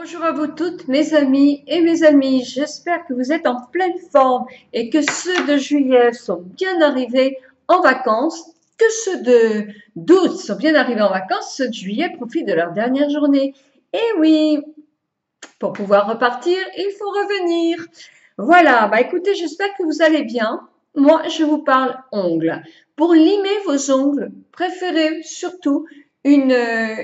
Bonjour à vous toutes, mes amis et mes amies. J'espère que vous êtes en pleine forme et que ceux de juillet sont bien arrivés en vacances, que ceux d'août sont bien arrivés en vacances, ceux de juillet profitent de leur dernière journée. Et oui, pour pouvoir repartir, il faut revenir. Voilà, écoutez, j'espère que vous allez bien. Moi, je vous parle ongles. Pour limer vos ongles, préférez surtout une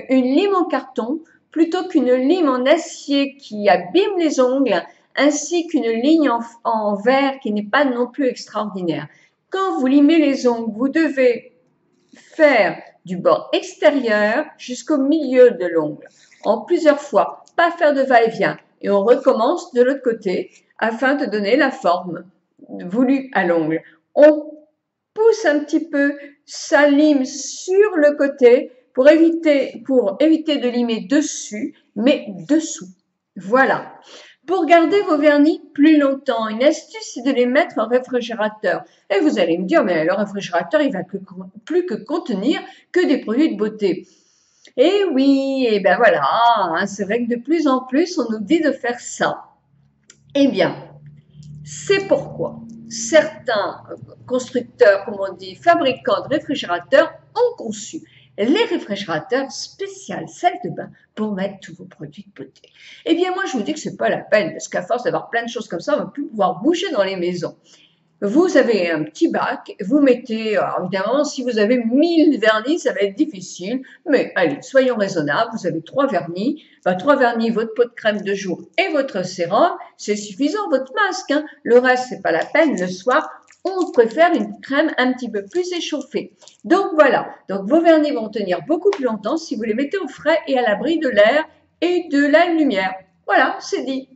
lime en carton plutôt qu'une lime en acier qui abîme les ongles, ainsi qu'une ligne en verre qui n'est pas non plus extraordinaire. Quand vous limez les ongles, vous devez faire du bord extérieur jusqu'au milieu de l'ongle en plusieurs fois, pas faire de va-et-vient. Et on recommence de l'autre côté afin de donner la forme voulue à l'ongle. On pousse un petit peu sa lime sur le côté pour éviter de limer dessus, mais dessous. Voilà. Pour garder vos vernis plus longtemps, une astuce, c'est de les mettre au réfrigérateur. Et vous allez me dire, mais le réfrigérateur, il va plus que contenir que des produits de beauté. Et oui, et ben voilà, hein, c'est vrai que de plus en plus, on nous dit de faire ça. Eh bien, c'est pourquoi certains constructeurs, comme on dit, fabricants de réfrigérateurs, ont conçu les réfrigérateurs spéciaux salle de bain pour mettre tous vos produits de beauté. Eh bien, moi, je vous dis que c'est pas la peine, parce qu'à force d'avoir plein de choses comme ça, on va plus pouvoir bouger dans les maisons. Vous avez un petit bac, vous mettez, alors évidemment, si vous avez 1000 vernis, ça va être difficile, mais allez, soyons raisonnables, vous avez 3 vernis, 3 vernis, votre pot de crème de jour et votre sérum, c'est suffisant, votre masque, hein. Le reste, c'est pas la peine, le soir, on préfère une crème un petit peu plus échauffée. Donc voilà, donc vos vernis vont tenir beaucoup plus longtemps si vous les mettez au frais et à l'abri de l'air et de la lumière. Voilà, c'est dit.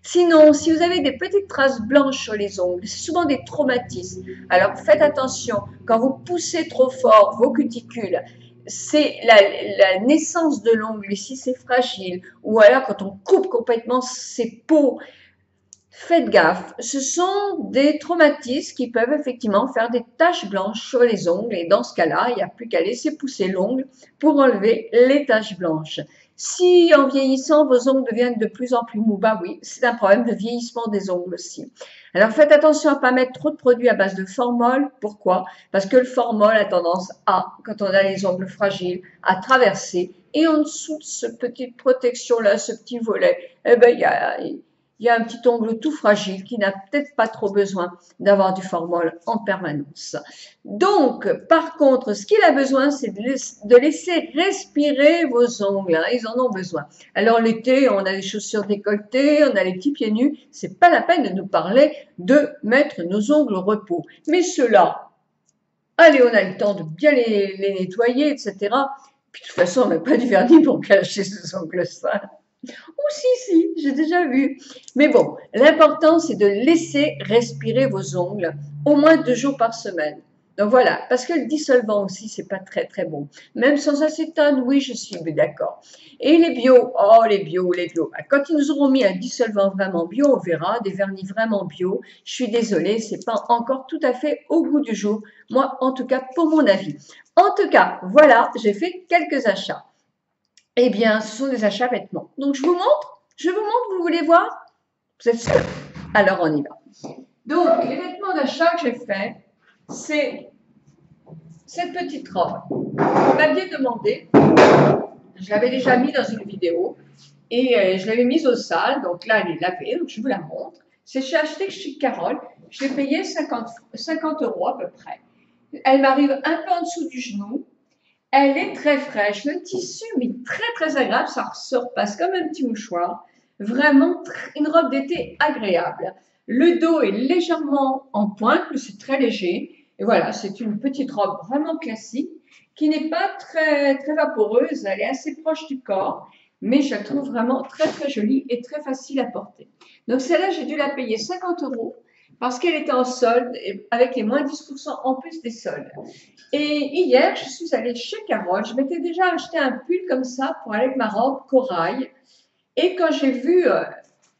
Sinon, si vous avez des petites traces blanches sur les ongles, c'est souvent des traumatismes. Alors faites attention, quand vous poussez trop fort vos cuticules, c'est la naissance de l'ongle, si c'est fragile, ou alors quand on coupe complètement ses peaux, faites gaffe. Ce sont des traumatismes qui peuvent effectivement faire des taches blanches sur les ongles, et dans ce cas-là, il n'y a plus qu'à laisser pousser l'ongle pour enlever les taches blanches. Si en vieillissant, vos ongles deviennent de plus en plus mous, oui, c'est un problème de vieillissement des ongles aussi. Alors faites attention à ne pas mettre trop de produits à base de formol. Pourquoi? Parce que le formol a tendance à, quand on a les ongles fragiles, à traverser. Et en dessous de cette petite protection-là, ce petit volet, il y a un petit ongle tout fragile qui n'a peut-être pas trop besoin d'avoir du formol en permanence. Donc, par contre, ce qu'il a besoin, c'est de laisser respirer vos ongles. Hein, ils en ont besoin. Alors, l'été, on a les chaussures décolletées, on a les petits pieds nus. C'est pas la peine de nous parler de mettre nos ongles au repos. Mais ceux-là, allez, on a le temps de bien les nettoyer, etc. Puis, de toute façon, on n'a pas du vernis pour cacher ces ongles sales. Oh si, j'ai déjà vu. Mais bon, l'important, c'est de laisser respirer vos ongles au moins 2 jours par semaine. Donc voilà, parce que le dissolvant aussi, c'est pas très très bon. Même sans acétone, oui, je suis d'accord. Et les bio, oh les bio. Quand ils nous auront mis un dissolvant vraiment bio, on verra, des vernis vraiment bio. Je suis désolée, c'est pas encore tout à fait au goût du jour. Moi, en tout cas, pour mon avis. En tout cas, voilà, j'ai fait quelques achats. Eh bien, ce sont des achats vêtements. Donc, je vous montre, vous voulez voir? Vous êtes sûr? Alors, on y va. Donc, les vêtements d'achat que j'ai fait, c'est cette petite robe. Vous m'aviez demandé, je l'avais déjà mis dans une vidéo, et je l'avais mise au sale, donc là, elle est lavée, donc je vous la montre. C'est chez Acheter chez Carole, je l'ai payé 50 € à peu près. Elle m'arrive un peu en dessous du genou. Elle est très fraîche, le tissu, mais très très agréable, ça se repasse comme un petit mouchoir. Vraiment une robe d'été agréable. Le dos est légèrement en pointe, mais c'est très léger. Et voilà, c'est une petite robe vraiment classique qui n'est pas très très vaporeuse, elle est assez proche du corps, mais je la trouve vraiment très très jolie et très facile à porter. Donc celle-là, j'ai dû la payer 50 € parce qu'elle était en solde avec les moins 10% en plus des soldes. Et hier, je suis allée chez Carole. Je m'étais déjà acheté un pull comme ça pour aller avec ma robe corail. Et quand j'ai vu,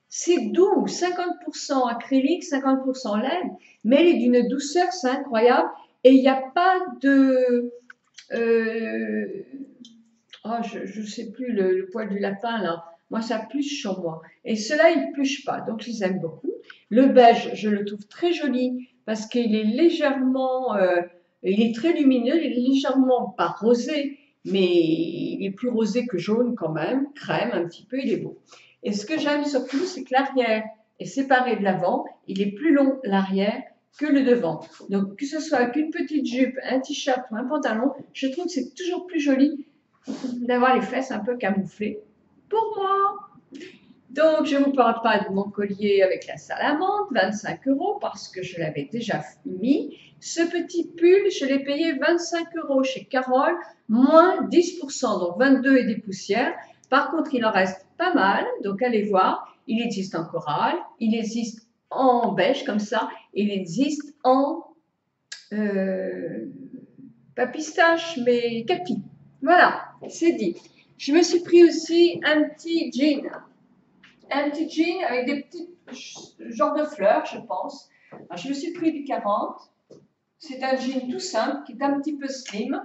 c'est doux, 50% acrylique, 50% laine, mais elle est d'une douceur, c'est incroyable. Et il n'y a pas de... je ne sais plus le poil du lapin là. Moi, ça pluche sur moi. Et ceux-là, ils ne pluchent pas, donc je les aime beaucoup. Le beige, je le trouve très joli parce qu'il est légèrement, il est très lumineux, il est légèrement pas rosé, mais il est plus rosé que jaune quand même, crème un petit peu, il est beau. Et ce que j'aime surtout, c'est que l'arrière est séparé de l'avant, il est plus long l'arrière que le devant. Donc que ce soit avec une petite jupe, un t-shirt ou un pantalon, je trouve que c'est toujours plus joli d'avoir les fesses un peu camouflées pour moi. Donc, je ne vous parle pas de mon collier avec la salamandre, 25 € parce que je l'avais déjà mis. Ce petit pull, je l'ai payé 25 € chez Carole, moins 10%, donc 22 et des poussières. Par contre, il en reste pas mal, donc allez voir. Il existe en corail, il existe en beige comme ça, il existe en pas pistache, mais kaki. Voilà, c'est dit. Je me suis pris aussi un petit jean avec des petits genres de fleurs, je pense. Alors, je me suis pris du 40. C'est un jean tout simple qui est un petit peu slim,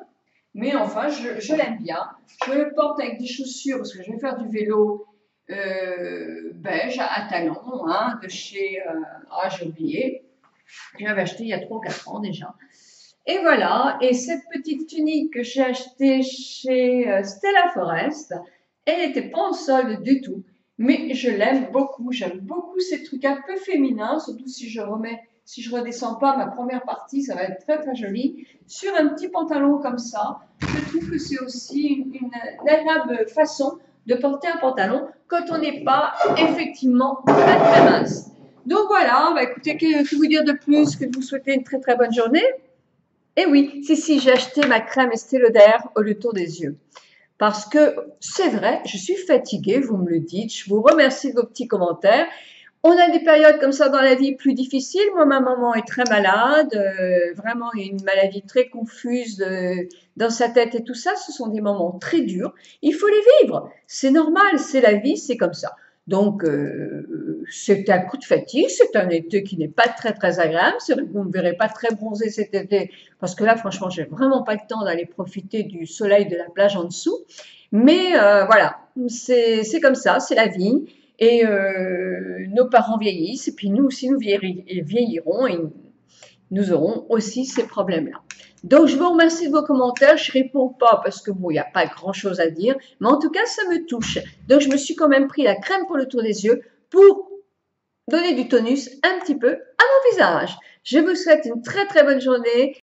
mais enfin, je l'aime bien. Je le porte avec des chaussures parce que je vais faire du vélo beige à talons, hein, de chez... j'ai oublié. Je l'avais acheté il y a 3 ou 4 ans déjà. Et voilà, et cette petite tunique que j'ai achetée chez Stella Forest, elle n'était pas en solde du tout, mais je l'aime beaucoup. J'aime beaucoup ces trucs un peu féminins, surtout si je redescends pas ma première partie, ça va être très très joli. Sur un petit pantalon comme ça, je trouve que c'est aussi une agréable façon de porter un pantalon quand on n'est pas effectivement très très mince. Donc voilà, bah écoutez, que vous dire de plus que de vous souhaiter une très très bonne journée. Et oui, si, j'ai acheté ma crème Estée Lauder au tour des yeux. Parce que c'est vrai, je suis fatiguée, vous me le dites. Je vous remercie de vos petits commentaires. On a des périodes comme ça dans la vie plus difficiles. Moi, ma maman est très malade, vraiment une maladie très confuse dans sa tête et tout ça. Ce sont des moments très durs. Il faut les vivre. C'est normal, c'est la vie, c'est comme ça. Donc, c'est un coup de fatigue, c'est un été qui n'est pas très très agréable. C'est vrai que vous ne me verrez pas très bronzée cet été, parce que là, franchement, j'ai vraiment pas le temps d'aller profiter du soleil de la plage en dessous. Mais voilà, c'est comme ça, c'est la vie. Et nos parents vieillissent, et puis nous aussi, nous vieillirons, et nous aurons aussi ces problèmes-là. Donc, je vous remercie de vos commentaires. Je ne réponds pas parce que bon, il n'y a pas grand-chose à dire, mais en tout cas, ça me touche. Donc, je me suis quand même pris la crème pour le tour des yeux pour donner du tonus un petit peu à mon visage. Je vous souhaite une très très bonne journée.